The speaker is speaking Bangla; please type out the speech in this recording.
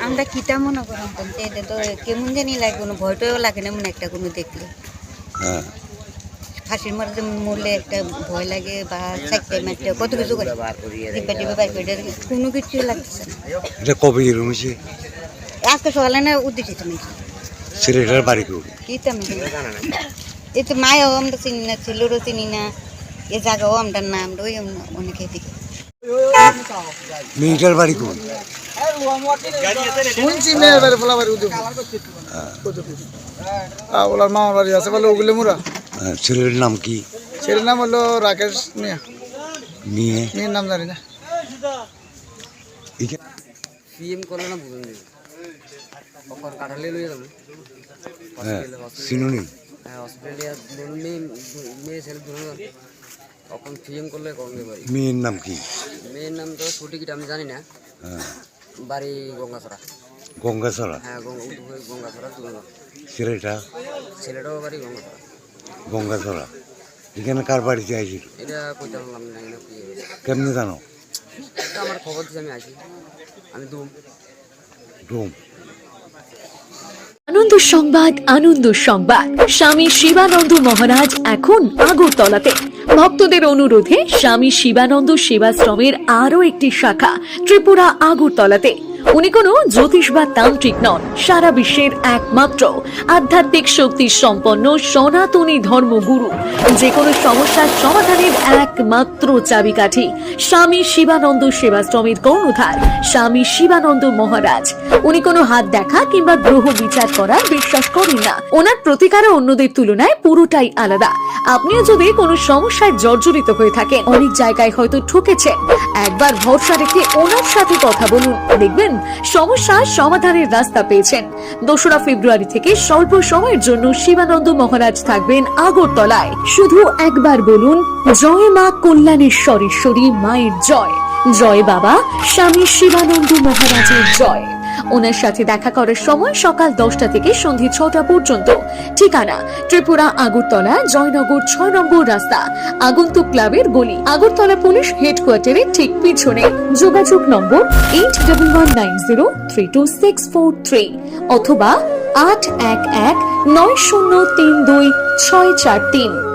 আমরা কিতা মনে করেন এটা তো কেমন জানি লাগে, কোনো ভয়টাও লাগে না মনে একটা কোনো দেখলে। ফাঁসির মধ্যে মরলে একটা ভয় লাগে, বা সাইডটা মারতে কত কিছু করে টিপা বাইক করে, কোনো কিছু লাগতেছে না। এটা কবে এরকম হয়েছে? আজকে সকালে না উদ্দেশ্য ছেলেটার বাড়ি করবো কিতা এই তো মায়াও আমরা চিনি না, ছেলেরও চিনি না, এ জায়গাও আমরা না, আমরা ওই অনেক এদিকে। মেয়েটার বাড়ি করবো শুনছি মেয়ের বাড়ি ফলা বাড়ি ওলার মামার বাড়ি আছে বলে ওগুলো মোরা। ছেলের নাম কি? ছেলের নাম হলো রাকেশ মিয়া। মেয়ের নাম জানি না। পিএম করলে না বুঝুন অফার কাটালে লয়ে যাবে। সিনোনিম অস্ট্রেলিয়া মেয়ে ছেলে ধরুন তখন পিএম করলে করতে পারি। মেয়ের নাম কি? মেয়ের নাম তো সঠিক আমি জানি না। বাড়ি গঙ্গাছড়া। গঙ্গাছড়া? হ্যাঁ গঙ্গাছড়া তুলনা। ছেলেটাও বাড়ি গঙ্গাছড়া। গঙ্গাছড়া। এখানে কার বাড়িতে আইছিল? এটা কইতে পারলাম না। কেমনি জানো? আমার খবর দিয়েছি, আমি আসি, আমি ডোম। আনন্দ সংবাদ, আনন্দ সংবাদ। স্বামী শিবানন্দ মহারাজ এখন আগরতলাতে। ভক্তদের অনুরোধে স্বামী শিবানন্দ সেবাশ্রমের আরো একটি শাখা ত্রিপুরা আগরতলাতে। উনি কোনো জ্যোতিষ বা তান্ত্রিক নন, সারা বিশ্বের একমাত্র আধ্যাত্মিক শক্তি সম্পন্ন সনাতনী ধর্মগুরু। যে কোনো সমস্যার সমাধানের একমাত্র চাবিকাঠি স্বামী শিবানন্দ সেবাশ্রমের কর্ণধার স্বামী শিবানন্দ মহারাজ। উনি কোনো হাত দেখা কিংবা গ্রহ বিচার করার বিশ্বাস করেন না। ওনার প্রতিকারও অন্যদের তুলনায় পুরোটাই আলাদা। আপনিও যদি কোনো সমস্যায় জর্জরিত হয়ে থাকেন, অনেক জায়গায় হয়তো ঠকেছেন, একবার ভরসা রেখে ওনার সাথে কথা বলুন, দেখবেন সমস্যার সমাধানের রাস্তা পেয়েছেন। 2রা ফেব্রুয়ারি থেকে স্বল্প সময়ের জন্য শিবানন্দ মহারাজ থাকবেন আগরতলায়। শুধু একবার বলুন, জয় মা কল্যাণেশ্বরেশ্বরী মায়ের জয়, জয় বাবা স্বামী শিবানন্দ মহারাজের জয়। ওনার সাথে দেখা করার সময় সকাল 10টা থেকে সন্ধ্যে 6টা পর্যন্ত। ঠিকানা ত্রিপুরা আগরতলা, জয়নগর 6 নম্বর রাস্তা, আগন্তুক ক্লাবের গলি, আগরতলা পুলিশ হেডকোয়ার্টারের ঠিক পিছনে। যোগাযোগ নম্বর 81103264 অথবা 8119032643।